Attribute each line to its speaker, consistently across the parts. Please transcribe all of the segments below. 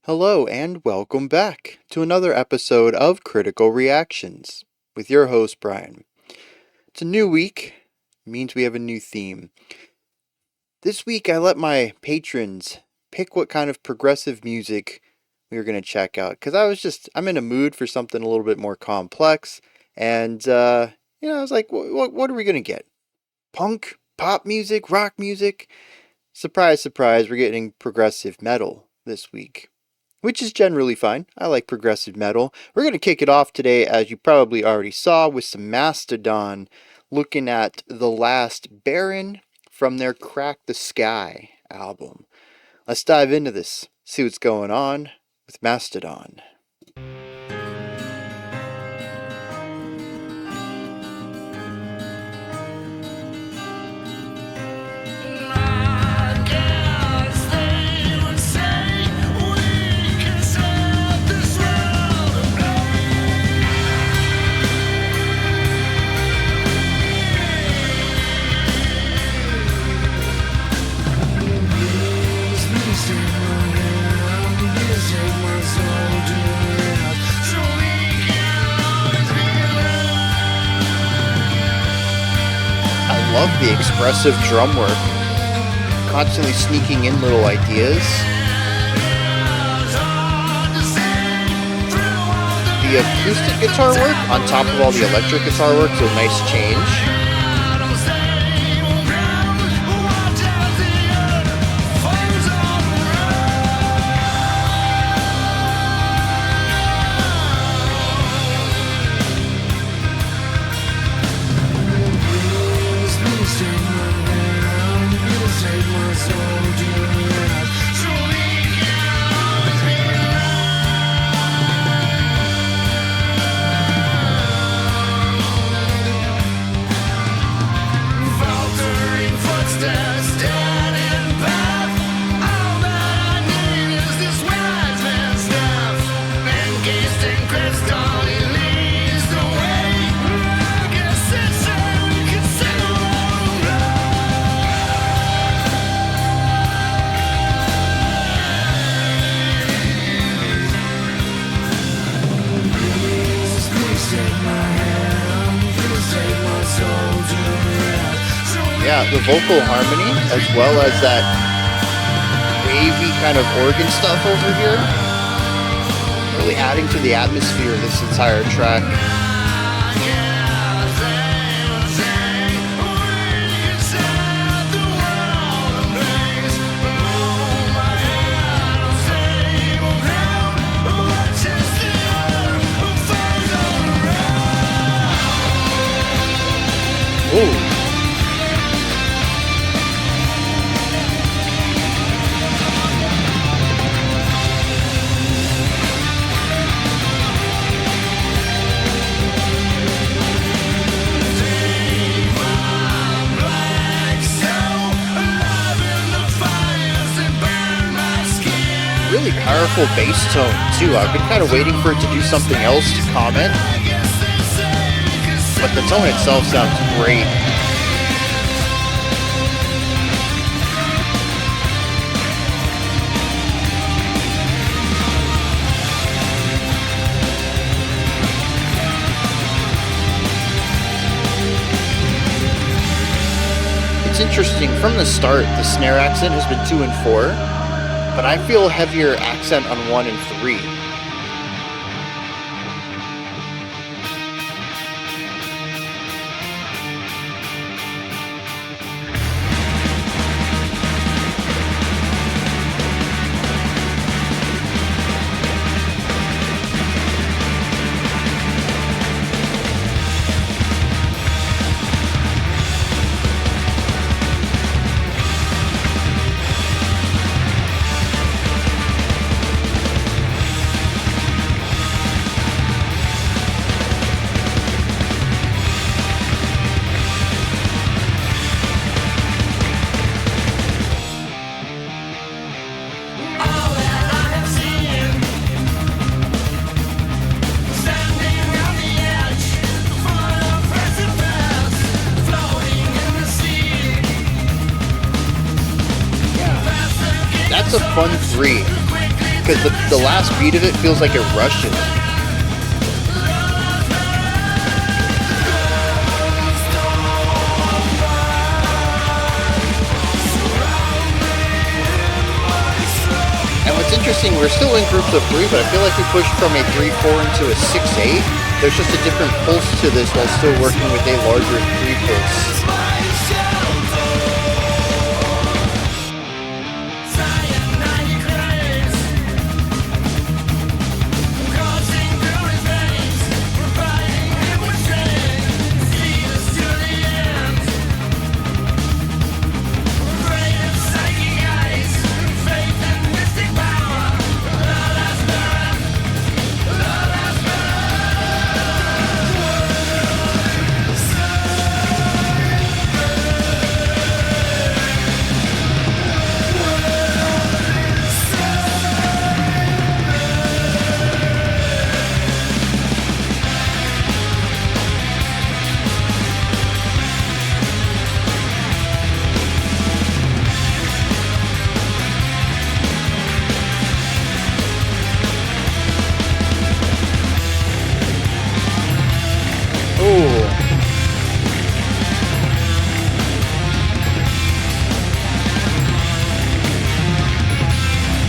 Speaker 1: Hello and welcome back to another episode of Critical Reactions with your host Bryan. It's a new week, means we have a new theme. This week I let my patrons pick what kind of progressive music we were going to check out because I'm in a mood for something a little bit more complex and I was like, what are we going to get? Punk, pop music, rock music? Surprise, surprise, we're getting progressive metal this week, which is generally fine. I like progressive metal. We're going to kick it off today, as you probably already saw, with some Mastodon, looking at The Last Baron from their Crack the Sky album. Let's dive into this, see what's going on with Mastodon. I love the expressive drum work, constantly sneaking in little ideas. The acoustic guitar work on top of all the electric guitar work is a nice change. Yeah, the vocal harmony, as well as that wavy kind of organ stuff over here, really adding to the atmosphere of this entire track. Ooh. Really powerful bass tone too. I've been kind of waiting for it to do something else to comment, but the tone itself sounds great. It's interesting, from the start the snare accent has been 2 and 4, but I feel a heavier accent on 1 and 3. That's a fun 3. because the last beat of it feels like it rushes. And what's interesting, we're still in groups of 3, but I feel like we pushed from a 3/4 into a 6/8. There's just a different pulse to this while still working with a larger 3 pulse.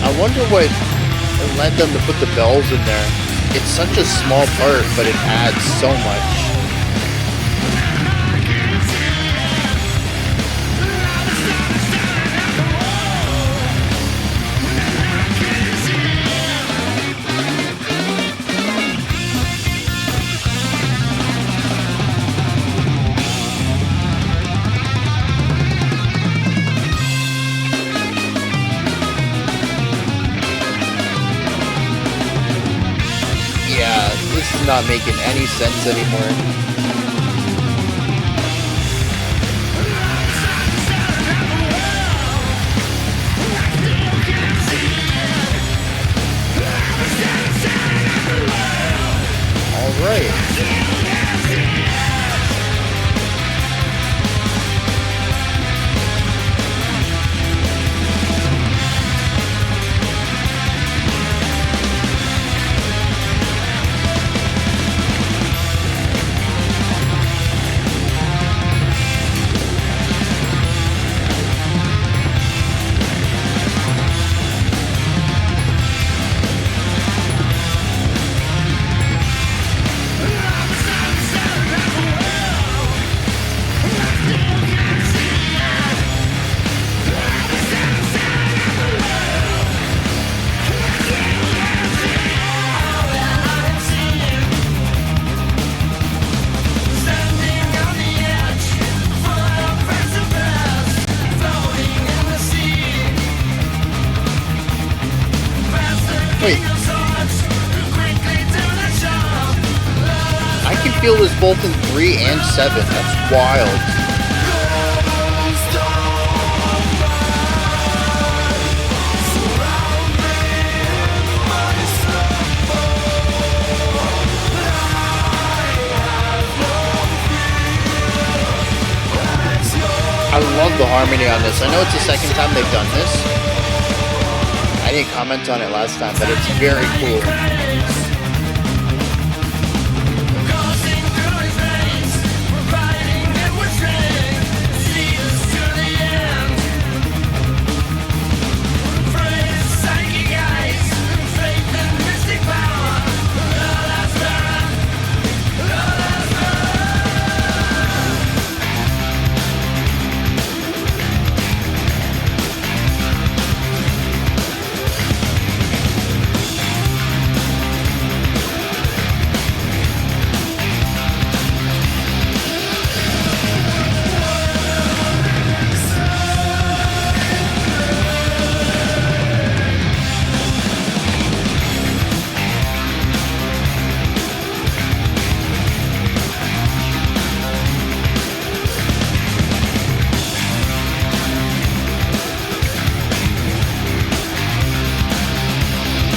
Speaker 1: I wonder what led them to put the bells in there. It's such a small part, but it adds so much. This is not making any sense anymore. All right. Wait. I can feel this both in 3 and 7. That's wild. I love the harmony on this. I know it's the second time they've done this. I didn't comment on it last time, but it's very cool.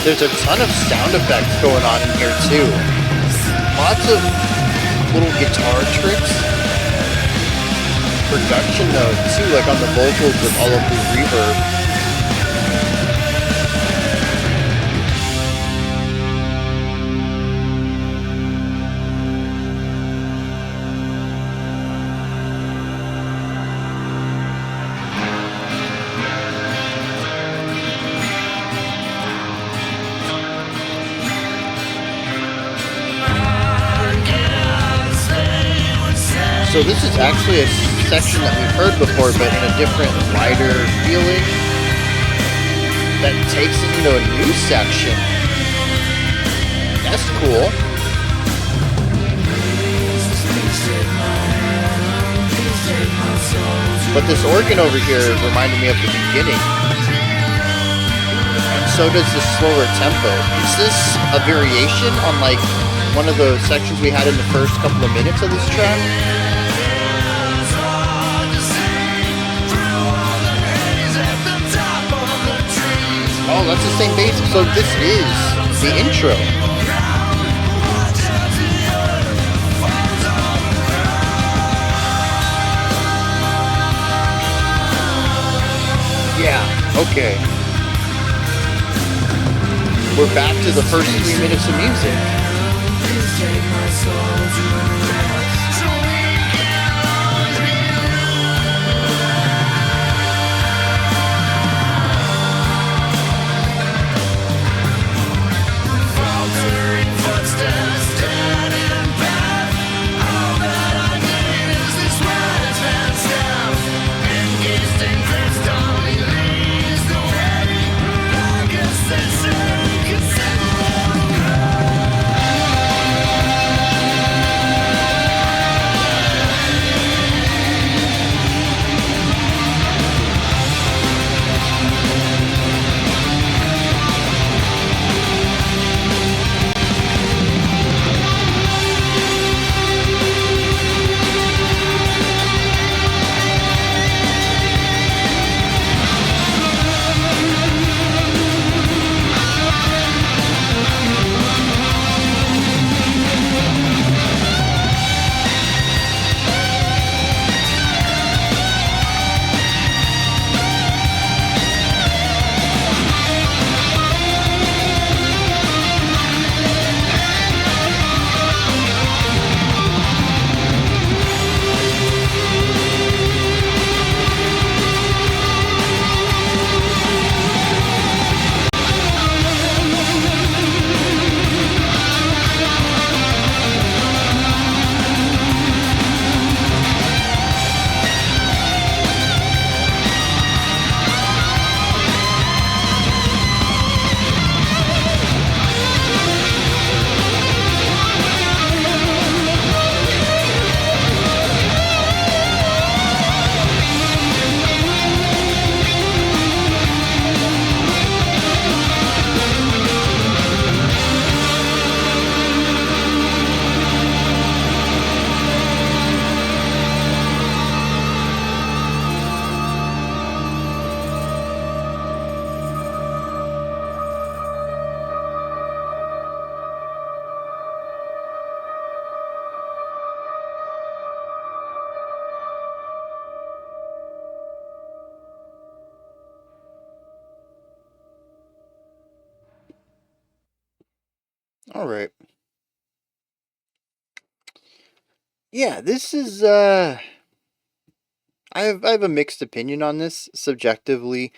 Speaker 1: There's a ton of sound effects going on in here too. Lots of little guitar tricks. Production though too, like on the vocals with all of the reverb. So this is actually a section that we've heard before, but in a different, lighter feeling that takes it into a new section. That's cool. But this organ over here reminded me of the beginning. And so does the slower tempo. Is this a variation on like one of the sections we had in the first couple of minutes of this track? Oh, that's the same bass. So this is the intro. Yeah, okay. We're back to the first 3 minutes of music. All right. Yeah, this is I have a mixed opinion on this subjectively.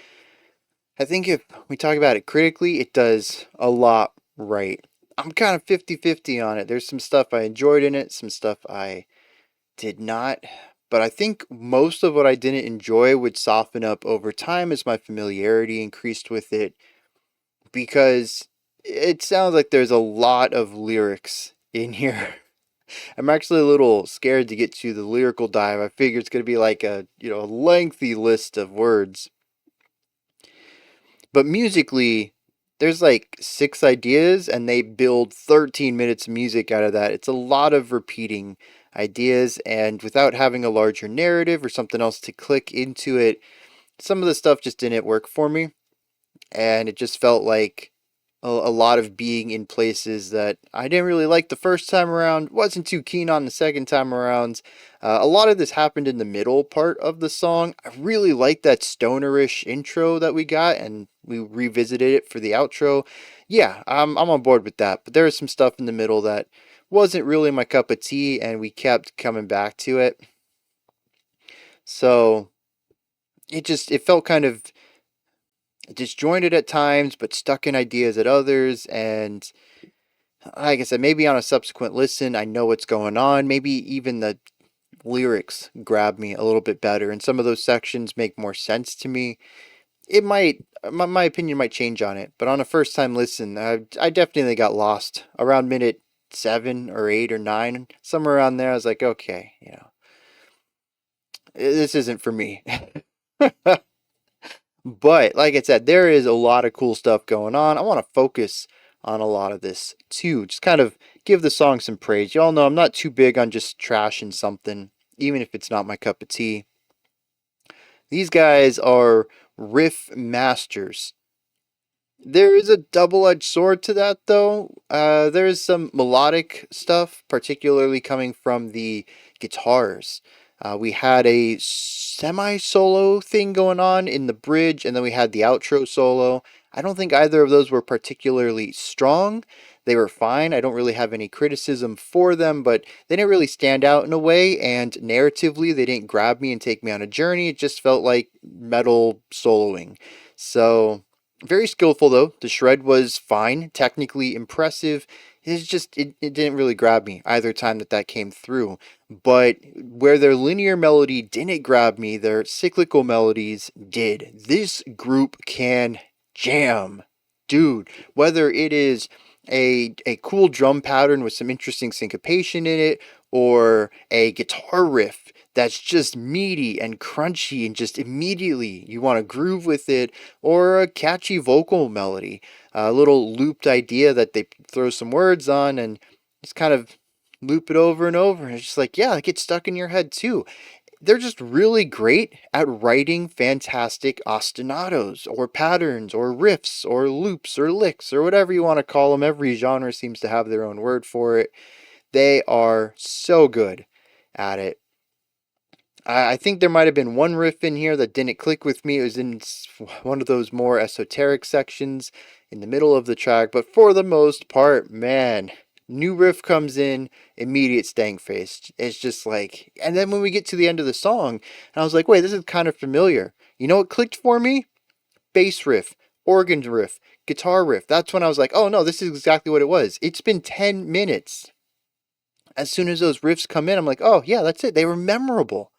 Speaker 1: I think if we talk about it critically, it does a lot right. I'm kind of 50-50 on it. There's some stuff I enjoyed in it, some stuff I did not. But I think most of what I didn't enjoy would soften up over time as my familiarity increased with it, because it sounds like there's a lot of lyrics in here. I'm actually a little scared to get to the lyrical dive. I figure it's going to be like a lengthy list of words. But musically, there's like 6 ideas and they build 13 minutes of music out of that. It's a lot of repeating ideas, and without having a larger narrative or something else to click into it, some of the stuff just didn't work for me. And it just felt like a lot of being in places that I didn't really like the first time around, wasn't too keen on the second time around. A lot of this happened in the middle part of the song. I really like that stonerish intro that we got, and we revisited it for the outro. Yeah, I'm on board with that, but there was some stuff in the middle that wasn't really my cup of tea, and we kept coming back to it. So it felt kind of disjointed at times, but stuck in ideas at others. And like I said, maybe on a subsequent listen, I know what's going on. Maybe even the lyrics grab me a little bit better, and some of those sections make more sense to me. It might, my opinion might change on it, but on a first time listen, I definitely got lost around minute 7 or 8 or 9, somewhere around there. I was like, okay, this isn't for me. But like I said, there is a lot of cool stuff going on. I want to focus on a lot of this too. Just kind of give the song some praise. Y'all know I'm not too big on just trashing something, even if it's not my cup of tea. These guys are riff masters. There is a double-edged sword to that, though. There is some melodic stuff, particularly coming from the guitars. We had a semi-solo thing going on in the bridge, and then we had the outro solo. I don't think either of those were particularly strong. They were fine. I don't really have any criticism for them, but they didn't really stand out in a way, and narratively, they didn't grab me and take me on a journey. It just felt like metal soloing. So very skillful though. The shred was fine, technically impressive. It's just it didn't really grab me either time that came through. But where their linear melody didn't grab me, their cyclical melodies did. This group can jam. Dude, whether it is a cool drum pattern with some interesting syncopation in it, or a guitar riff that's just meaty and crunchy and just immediately you want to groove with it, or a catchy vocal melody, a little looped idea that they throw some words on and just kind of loop it over and over. And it's just like, yeah, it gets stuck in your head too. They're just really great at writing fantastic ostinatos or patterns or riffs or loops or licks or whatever you want to call them. Every genre seems to have their own word for it. They are so good at it. I think there might have been one riff in here that didn't click with me. It was in one of those more esoteric sections in the middle of the track. But for the most part, man, new riff comes in, immediate stank face. It's just like, and then when we get to the end of the song, and I was like, wait, this is kind of familiar. You know what clicked for me? Bass riff, organ riff, guitar riff. That's when I was like, oh no, this is exactly what it was. It's been 10 minutes. As soon as those riffs come in, I'm like, oh yeah, that's it. They were memorable.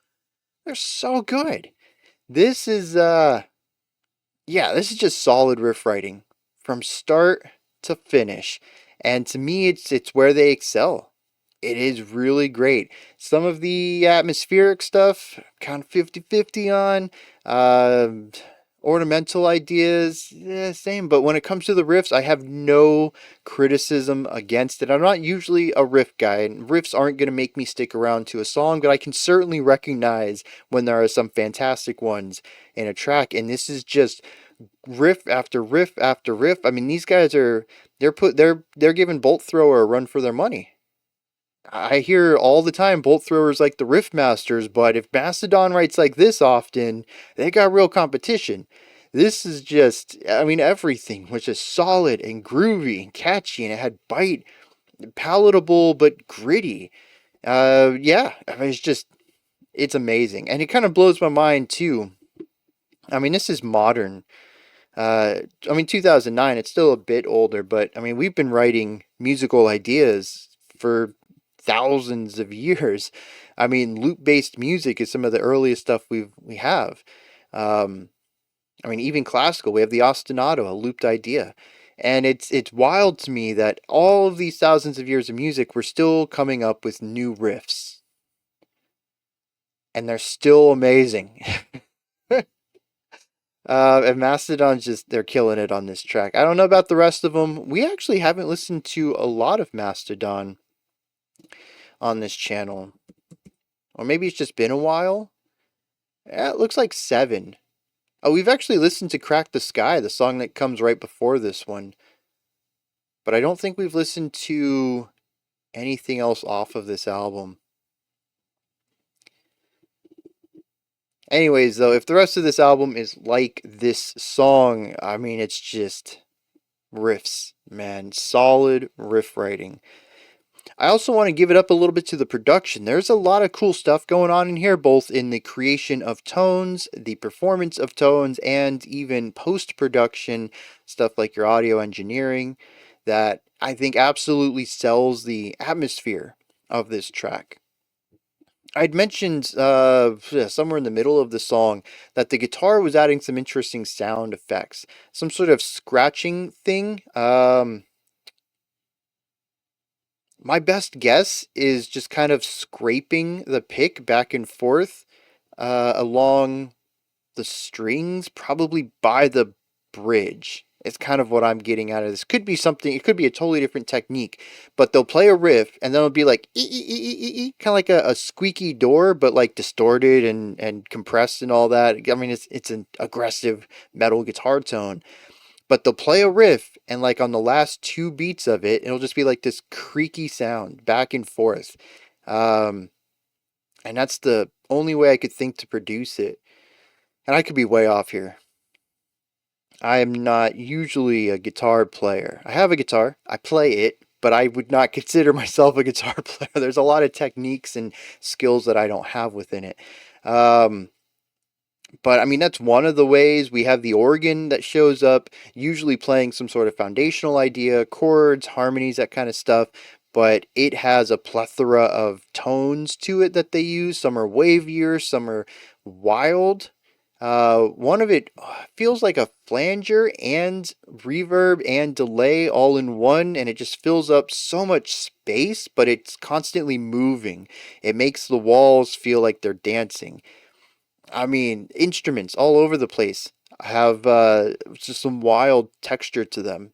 Speaker 1: They're so good. This is this is just solid riff writing from start to finish. And to me it's where they excel. It is really great. Some of the atmospheric stuff kind of 50-50 on. Ornamental ideas, yeah, same. But when it comes to the riffs, I have no criticism against it. I'm not usually a riff guy, and riffs aren't going to make me stick around to a song, but I can certainly recognize when there are some fantastic ones in a track. And this is just riff after riff after riff. I mean, these guys are they're giving Bolt Thrower a run for their money. I hear all the time bolt throwers like the riff masters, but if Mastodon writes like this often, they got real competition. This is just, I mean, everything was just solid and groovy and catchy, and it had bite, palatable but gritty. Yeah, I mean, it's amazing, and it kind of blows my mind too. I mean, this is modern. I mean, 2009, it's still a bit older, but I mean, we've been writing musical ideas for thousands of years. I mean, loop-based music is some of the earliest stuff we have. I mean, even classical, we have the ostinato, a looped idea. And it's wild to me that all of these thousands of years of music, we're still coming up with new riffs. And they're still amazing. And Mastodon's they're killing it on this track. I don't know about the rest of them. We actually haven't listened to a lot of Mastodon on this channel. Or maybe it's just been a while. Yeah, it looks like 7. Oh, we've actually listened to Crack the Sky, the song that comes right before this one. But I don't think we've listened to anything else off of this album. Anyways, though, if the rest of this album is like this song, I mean, it's just riffs, man. Solid riff writing. I also want to give it up a little bit to the production. There's a lot of cool stuff going on in here, both in the creation of tones, the performance of tones, and even post-production stuff like your audio engineering that I think absolutely sells the atmosphere of this track. I'd mentioned somewhere in the middle of the song that the guitar was adding some interesting sound effects, some sort of scratching thing. My best guess is just kind of scraping the pick back and forth along the strings, probably by the bridge. It's kind of what I'm getting out of this. Could be something, it could be a totally different technique, but they'll play a riff and then it'll be like kind of like a squeaky door, but like distorted and compressed and all that. I mean, it's an aggressive metal guitar tone, but they'll play a riff and like on the last two beats of it, it'll just be like this creaky sound back and forth. Um, and that's the only way I could think to produce it. And I could be way off here. I am not usually a guitar player. I have a guitar, I play it, but I would not consider myself a guitar player. There's a lot of techniques and skills that I don't have within it. Um, but I mean, that's one of the ways. We have the organ that shows up, usually playing some sort of foundational idea, chords, harmonies, that kind of stuff. But it has a plethora of tones to it that they use. Some are wavier, some are wild. One of it feels like a flanger and reverb and delay all in one, and it just fills up so much space, but it's constantly moving. It makes the walls feel like they're dancing. I mean, instruments all over the place have just some wild texture to them.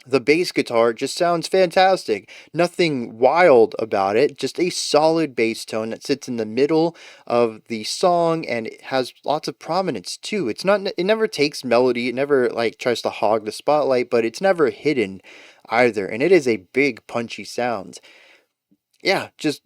Speaker 1: The bass guitar just sounds fantastic. Nothing wild about it, just a solid bass tone that sits in the middle of the song and it has lots of prominence too. It never takes melody, it never like tries to hog the spotlight, but it's never hidden either. And it is a big punchy sound. Yeah, just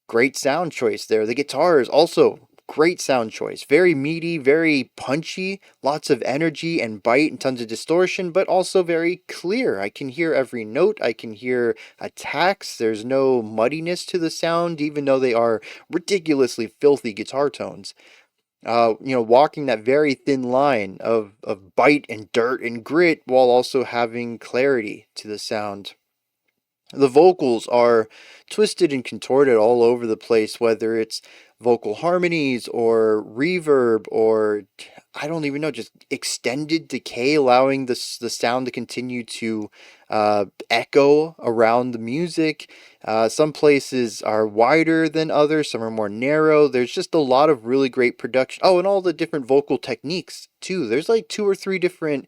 Speaker 1: great sound choice there. The guitar is also great sound choice. Very meaty, very punchy, lots of energy and bite and tons of distortion, but also very clear. I can hear every note. I can hear attacks. There's no muddiness to the sound, even though they are ridiculously filthy guitar tones. Walking that very thin line of bite and dirt and grit while also having clarity to the sound. The vocals are twisted and contorted all over the place, whether it's vocal harmonies or reverb or I don't even know, just extended decay, allowing the sound to continue to echo around the music. Some places are wider than others, some are more narrow. There's just a lot of really great production. Oh, and all the different vocal techniques too. There's like two or three different,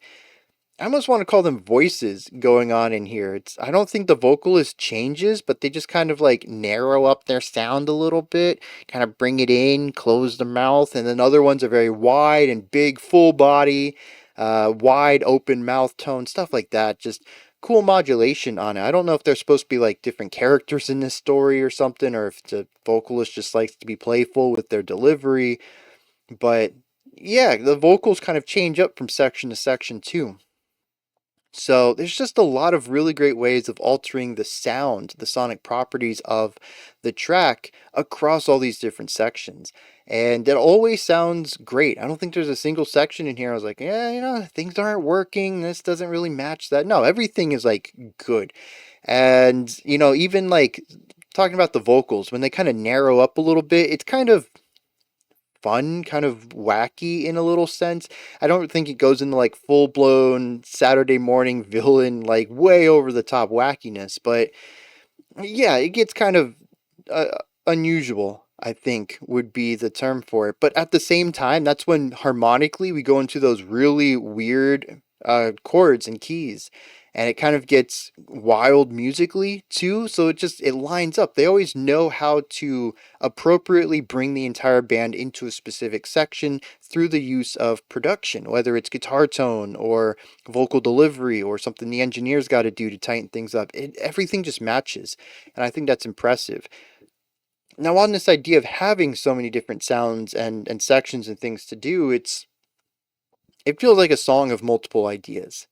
Speaker 1: I almost want to call them voices going on in here. I don't think the vocalist changes, but they just kind of like narrow up their sound a little bit, kind of bring it in, close the mouth, and then other ones are very wide and big, full body, wide open mouth tone, stuff like that. Just cool modulation on it. I don't know if they're supposed to be like different characters in this story or something, or if the vocalist just likes to be playful with their delivery, but yeah, the vocals kind of change up from section to section too. So there's just a lot of really great ways of altering the sound, the sonic properties of the track across all these different sections. And it always sounds great. I don't think there's a single section in here I was like, yeah, things aren't working. This doesn't really match that. No, everything is like good. And, even like talking about the vocals, when they kind of narrow up a little bit, it's kind of fun, kind of wacky in a little sense. I don't think it goes into like full blown Saturday morning villain, like way over the top wackiness, but yeah, it gets kind of unusual, I think would be the term for it. But at the same time, that's when harmonically we go into those really weird chords and keys. And it kind of gets wild musically too, so it lines up. They always know how to appropriately bring the entire band into a specific section through the use of production, whether it's guitar tone or vocal delivery or something the engineers got to do to tighten things up. Everything just matches, and I think that's impressive. Now, on this idea of having so many different sounds and sections and things to do, it feels like a song of multiple ideas.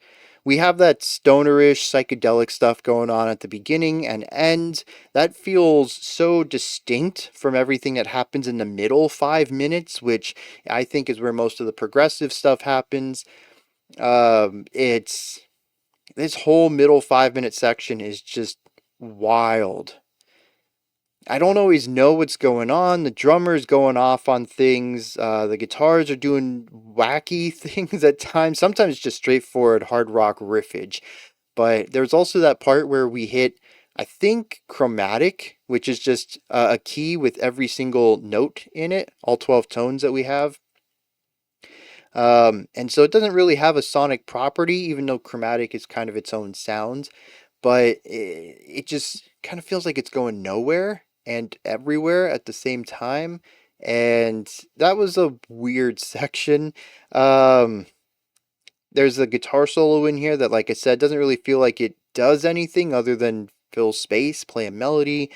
Speaker 1: We have that stonerish psychedelic stuff going on at the beginning and end. That feels so distinct from everything that happens in the middle 5 minutes, which I think is where most of the progressive stuff happens. It's This whole middle 5 minute section is just wild. I don't always know what's going on. The drummer's going off on things. The guitars are doing wacky things at times. Sometimes just straightforward hard rock riffage. But there's also that part where we hit, I think, chromatic, which is just a key with every single note in it, all 12 tones that we have. And so it doesn't really have a sonic property, even though chromatic is kind of its own sound. But it just kind of feels like it's going nowhere and everywhere at the same time. And that was a weird section. Um, there's a guitar solo in here that, like I said, doesn't really feel like it does anything other than fill space, play a melody.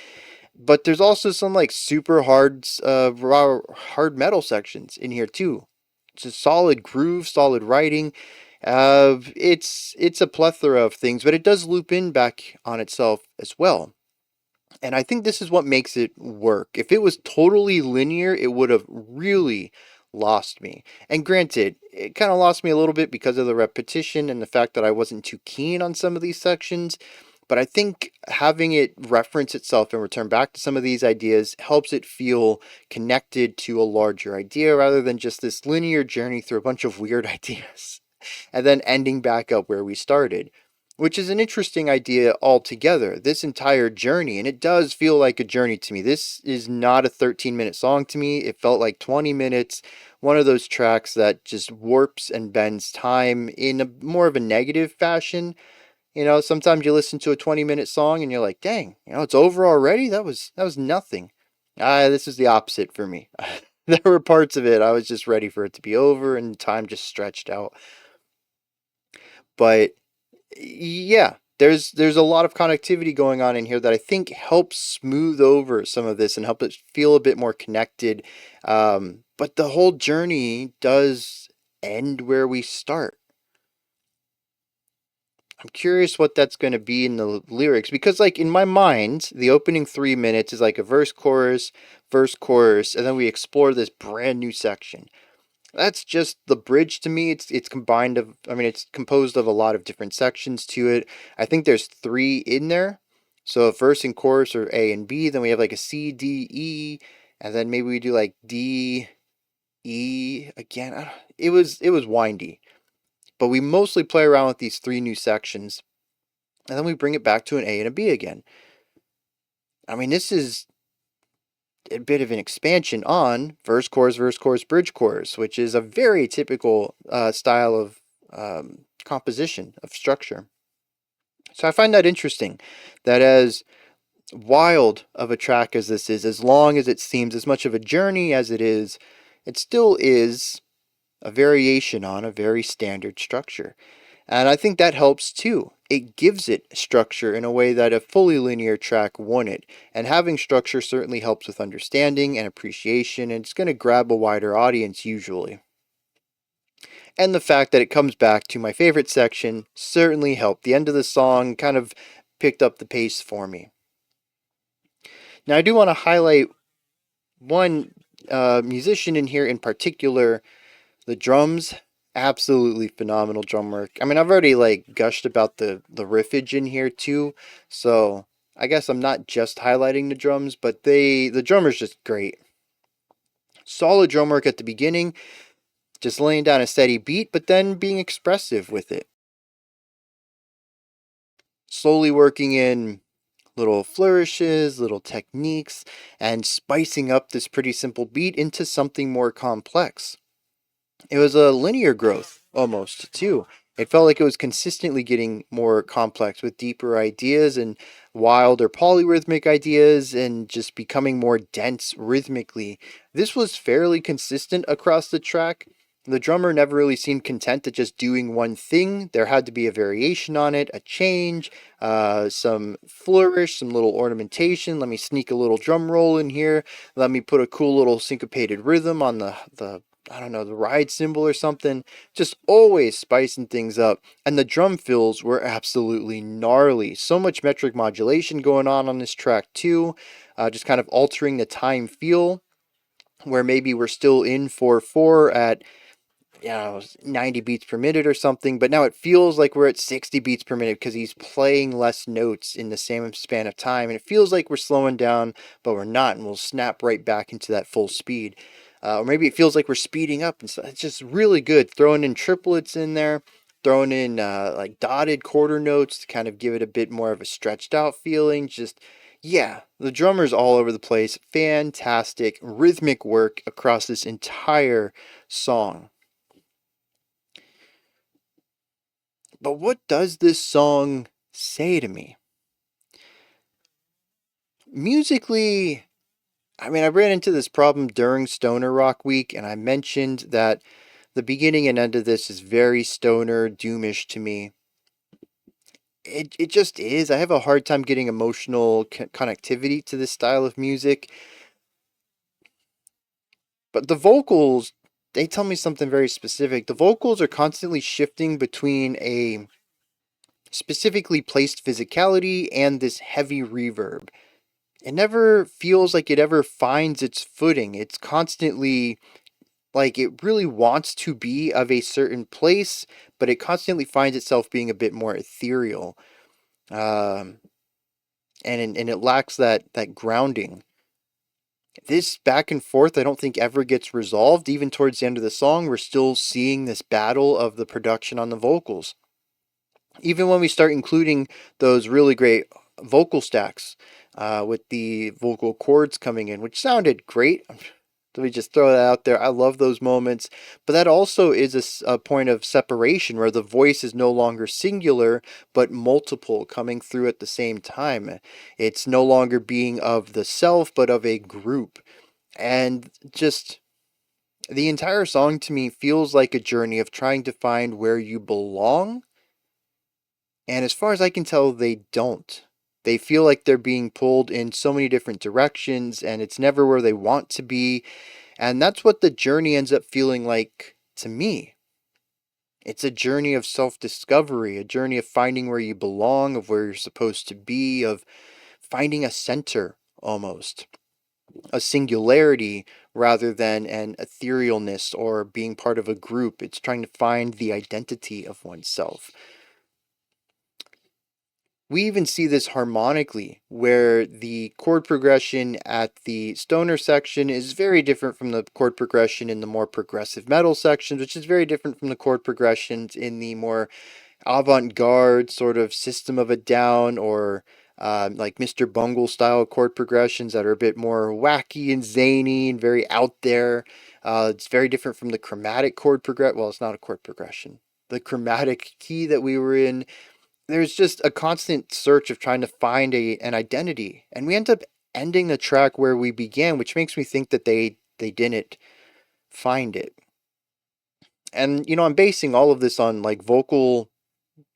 Speaker 1: But there's also some like super hard, hard metal sections in here too. It's a solid groove, solid writing. It's a plethora of things, but it does loop in back on itself as well. And I think this is what makes it work. If it was totally linear, it would have really lost me. And granted, it kind of lost me a little bit because of the repetition and the fact that I wasn't too keen on some of these sections. But I think having it reference itself and return back to some of these ideas helps it feel connected to a larger idea rather than just this linear journey through a bunch of weird ideas and then ending back up where we started, which is an interesting idea altogether. This entire journey, and it does feel like a journey to me. This is not a 13-minute song to me. It felt like 20 minutes, one of those tracks that just warps and bends time in a more of a negative fashion. You know, sometimes you listen to a 20-minute song and you're like, dang, it's over already? That was nothing. This is the opposite for me. There were parts of it I was just ready for it to be over and time just stretched out. But yeah, there's a lot of connectivity going on in here that I think helps smooth over some of this and help it feel a bit more connected. But the whole journey does end where we start. I'm curious what that's going to be in the lyrics because, like, in my mind, the opening 3 minutes is like a verse, chorus, and then we explore this brand new section. That's just the bridge to me. It's combined of, I mean, it's composed of a lot of different sections to it. I think there's three in there. So a verse and chorus are A and B. Then we have like a C, D, E, and then maybe we do like D, E again. It was windy, but we mostly play around with these three new sections, and then we bring it back to an A and a B again. I mean, this is a bit of an expansion on verse, chorus, bridge, chorus, which is a very typical style of composition, of structure. So I find that interesting that as wild of a track as this is, as long as it seems as much of a journey as it still is a variation on a very standard structure. And I think that helps too. It gives it structure in a way that a fully linear track wouldn't. And having structure certainly helps with understanding and appreciation, and it's going to grab a wider audience usually. And the fact that it comes back to my favorite section certainly helped. The end of the song kind of picked up the pace for me. Now, I do want to highlight one musician in here in particular. The drums, absolutely phenomenal drum work. I mean, I've already like gushed about the riffage in here too, so I guess I'm not just highlighting the drums, but the drummer's just great. Solid drum work at the beginning, just laying down a steady beat, but then being expressive with it. Slowly working in little flourishes, little techniques, and spicing up this pretty simple beat into something more complex. It was a linear growth almost too. It felt like it was consistently getting more complex with deeper ideas and wilder polyrhythmic ideas and just becoming more dense rhythmically. This was fairly consistent across the track. The drummer never really seemed content to just doing one thing. There had to be a variation on it, a change, some flourish, some little ornamentation. Let me sneak a little drum roll in here. Let me put a cool little syncopated rhythm on the I don't know, the ride cymbal or something, just always spicing things up. And the drum fills were absolutely gnarly. So much metric modulation going on this track too, just kind of altering the time feel, where maybe we're still in 4/4 at 90 beats per minute or something, but now it feels like we're at 60 beats per minute because he's playing less notes in the same span of time, and it feels like we're slowing down, but we're not, and we'll snap right back into that full speed. Or maybe it feels like we're speeding up, and so it's just really good. Throwing in triplets in there, throwing in like dotted quarter notes to kind of give it a bit more of a stretched out feeling. Just yeah, the drummer's all over the place. Fantastic rhythmic work across this entire song. But what does this song say to me? Musically, I mean, I ran into this problem during Stoner Rock Week, and I mentioned that the beginning and end of this is very stoner, doomish to me. It just is. I have a hard time getting emotional connectivity to this style of music. But the vocals, they tell me something very specific. The vocals are constantly shifting between a specifically placed physicality and this heavy reverb. It never feels like it ever finds its footing. It's constantly like it really wants to be of a certain place, but it constantly finds itself being a bit more ethereal. Um, and it lacks that grounding. This back and forth, I don't think ever gets resolved. Even towards the end of the song, we're still seeing this battle of the production on the vocals. Even when we start including those really great vocal stacks with the vocal chords coming in, which sounded great. Let me just throw that out there. I love those moments. But that also is a point of separation where the voice is no longer singular, but multiple coming through at the same time. It's no longer being of the self, but of a group. And just the entire song to me feels like a journey of trying to find where you belong. And as far as I can tell, they don't. They feel like they're being pulled in so many different directions, and it's never where they want to be. And that's what the journey ends up feeling like to me. It's a journey of self discovery, a journey of finding where you belong, of where you're supposed to be, of finding a center almost, a singularity rather than an etherealness or being part of a group. It's trying to find the identity of oneself. We even see this harmonically, where the chord progression at the stoner section is very different from the chord progression in the more progressive metal sections, which is very different from the chord progressions in the more avant-garde sort of System of a Down or like Mr. Bungle style chord progressions that are a bit more wacky and zany and very out there. It's very different from the chromatic chord progression. Well, it's not a chord progression. The chromatic key that we were in, there's just a constant search of trying to find an identity, and we end up ending the track where we began, which makes me think that they didn't find it. And I'm basing all of this on like vocal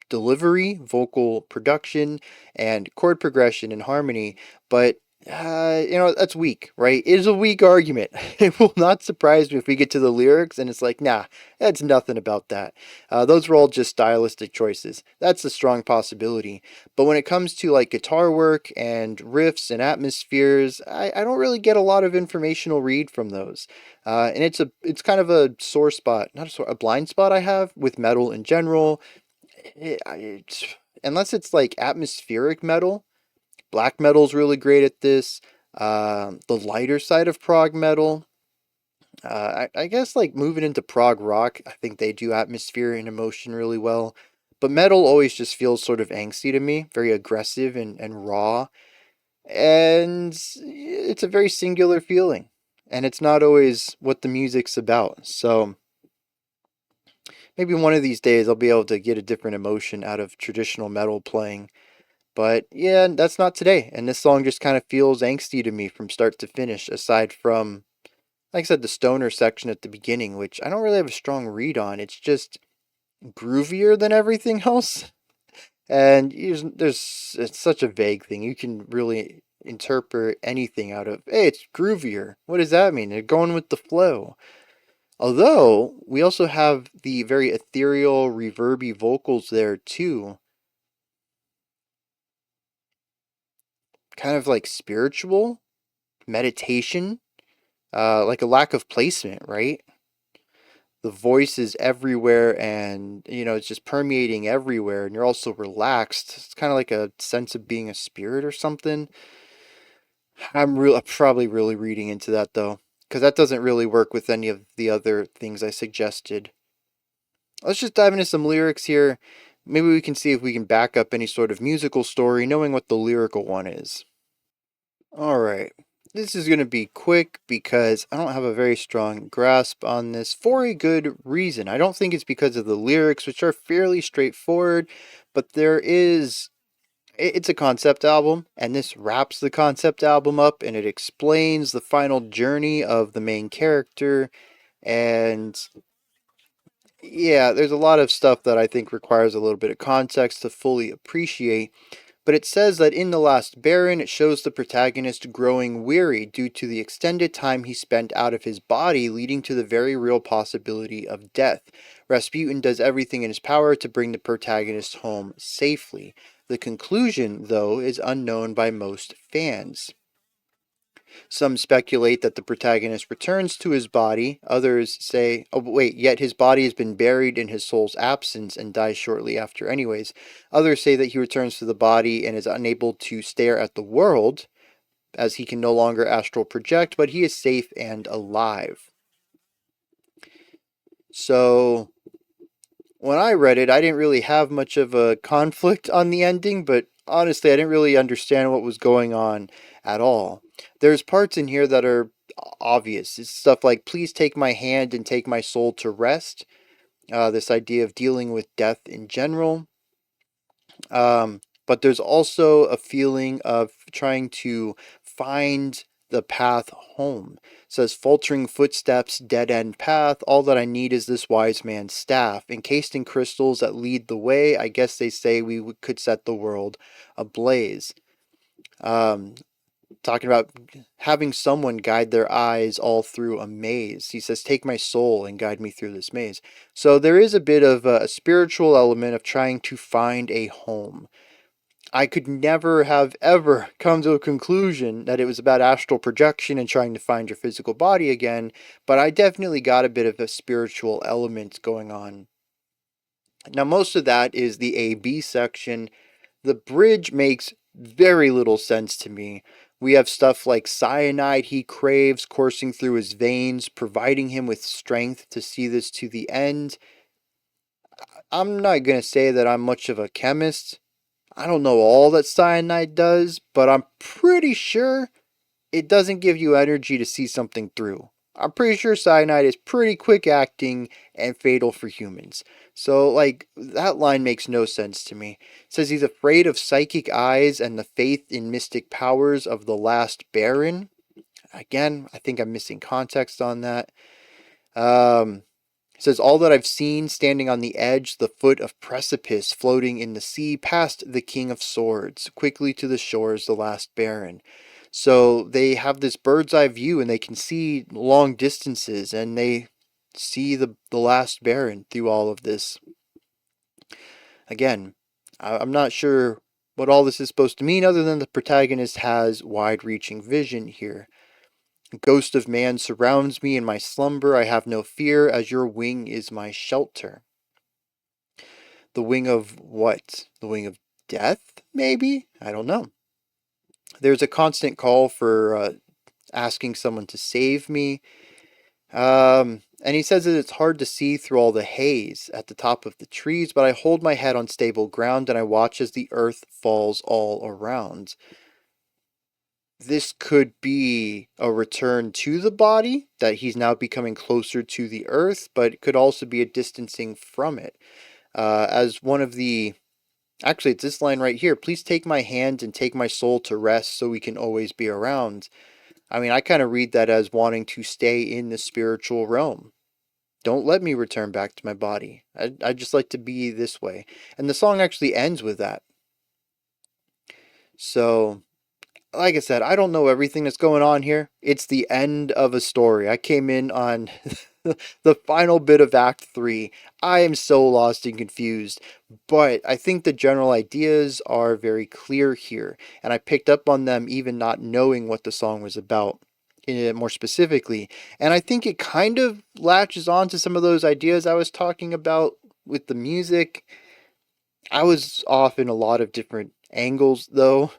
Speaker 1: delivery, vocal production, and chord progression and harmony. But that's weak, right? It is a weak argument. It will not surprise me if we get to the lyrics and it's like, nah, that's nothing about that. Those were all just stylistic choices. That's a strong possibility. But when it comes to like guitar work and riffs and atmospheres, I don't really get a lot of informational read from those. And it's kind of a sore spot, not a blind spot I have with metal in general. It's, unless it's like atmospheric metal, black metal's really great at this. The lighter side of prog metal, I guess like moving into prog rock, I think they do atmosphere and emotion really well. But metal always just feels sort of angsty to me, very aggressive and raw. And it's a very singular feeling. And it's not always what the music's about. So maybe one of these days I'll be able to get a different emotion out of traditional metal playing. But yeah, that's not today. And this song just kind of feels angsty to me from start to finish, aside from, like I said, the stoner section at the beginning, which I don't really have a strong read on. It's just groovier than everything else. And it's such a vague thing. You can really interpret anything out of, hey, it's groovier. What does that mean? They're going with the flow. Although, we also have the very ethereal, reverby vocals there too. Kind of like spiritual, meditation, like a lack of placement, right? the voice is everywhere, and it's just permeating everywhere, and you're also relaxed. It's kind of like a sense of being a spirit or something. I'm probably really reading into that though, because that doesn't really work with any of the other things I suggested. Let's just dive into some lyrics here. Maybe we can see if we can back up any sort of musical story knowing what the lyrical one is. Alright, this is going to be quick because I don't have a very strong grasp on this for a good reason. I don't think it's because of the lyrics, which are fairly straightforward, but it's a concept album, and this wraps the concept album up and it explains the final journey of the main character. And yeah, there's a lot of stuff that I think requires a little bit of context to fully appreciate. But it says that in The Last Baron, it shows the protagonist growing weary due to the extended time he spent out of his body, leading to the very real possibility of death. Rasputin does everything in his power to bring the protagonist home safely. The conclusion, though, is unknown by most fans. Some speculate that the protagonist returns to his body. Others say, oh wait, yet his body has been buried in his soul's absence and dies shortly after anyways. Others say that he returns to the body and is unable to stare at the world, as he can no longer astral project, but he is safe and alive. So, when I read it, I didn't really have much of a conflict on the ending, but honestly, I didn't really understand what was going on at all. There's parts in here that are obvious. It's stuff like, please take my hand and take my soul to rest. This idea of dealing with death in general. But there's also a feeling of trying to find the path home. It says, faltering footsteps, dead end path. All that I need is this wise man's staff, encased in crystals that lead the way. I guess they say we could set the world ablaze. Talking about having someone guide their eyes all through a maze. He says, take my soul and guide me through this maze. So there is a bit of a spiritual element of trying to find a home. I could never have ever come to a conclusion that it was about astral projection and trying to find your physical body again, but I definitely got a bit of a spiritual element going on. Now, most of that is the A-B section. The bridge makes very little sense to me. We have stuff like cyanide he craves coursing through his veins, providing him with strength to see this to the end. I'm not going to say that I'm much of a chemist. I don't know all that cyanide does, but I'm pretty sure it doesn't give you energy to see something through. I'm pretty sure cyanide is pretty quick acting and fatal for humans. So, like, that line makes no sense to me. It says he's afraid of psychic eyes and the faith in mystic powers of the last Baron. Again, I think I'm missing context on that. It says, all that I've seen standing on the edge, the foot of precipice floating in the sea, past the King of Swords, quickly to the shores, the last Baron. So they have this bird's eye view and they can see long distances and they see the last Baron through all of this. Again, I'm not sure what all this is supposed to mean other than the protagonist has wide-reaching vision here. Ghost of man surrounds me in my slumber. I have no fear, as your wing is my shelter. The wing of what? The wing of death, maybe? I don't know. There's a constant call for asking someone to save me. And he says that it's hard to see through all the haze at the top of the trees, but I hold my head on stable ground and I watch as the earth falls all around. This could be a return to the body, that he's now becoming closer to the earth, but it could also be a distancing from it. As one of the... Actually, it's this line right here. Please take my hand and take my soul to rest so we can always be around. I mean, I kind of read that as wanting to stay in the spiritual realm. Don't let me return back to my body. I just like to be this way. And the song actually ends with that. So, like I said, I don't know everything that's going on here. It's the end of a story. I came in on the final bit of Act 3. I am so lost and confused, but I think the general ideas are very clear here, and I picked up on them even not knowing what the song was about. more specifically. And I think it kind of latches on to some of those ideas I was talking about with the music. I was off in a lot of different angles though,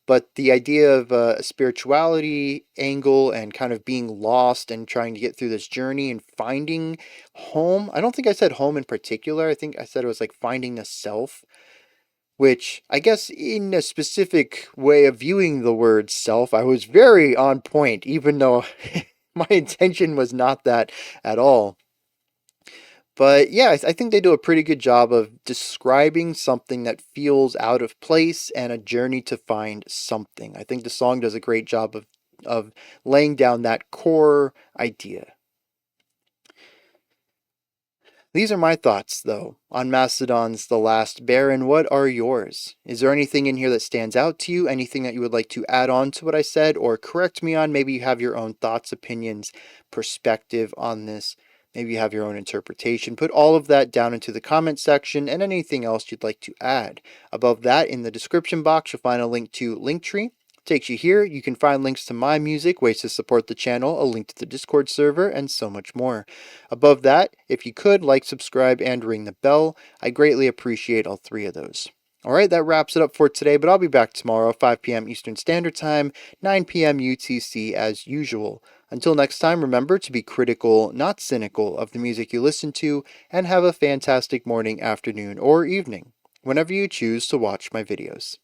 Speaker 1: but the idea of a spirituality angle and kind of being lost and trying to get through this journey and finding home. I don't think I said home in particular. I think I said it was like finding the self, which I guess in a specific way of viewing the word self, I was very on point, even though my intention was not that at all. But yeah, I think they do a pretty good job of describing something that feels out of place and a journey to find something. I think the song does a great job of laying down that core idea. These are my thoughts, though, on Mastodon's The Last Baron. What are yours? Is there anything in here that stands out to you? Anything that you would like to add on to what I said or correct me on? Maybe you have your own thoughts, opinions, perspective on this. Maybe you have your own interpretation. Put all of that down into the comment section and anything else you'd like to add. Above that, in the description box, you'll find a link to Linktree. Takes you here. You can find links to my music, ways to support the channel, a link to the Discord server, and so much more. Above that, if you could, like, subscribe, and ring the bell. I greatly appreciate all three of those. Alright, that wraps it up for today, but I'll be back tomorrow, 5 p.m. Eastern Standard Time, 9 p.m. UTC as usual. Until next time, remember to be critical, not cynical, of the music you listen to, and have a fantastic morning, afternoon, or evening, whenever you choose to watch my videos.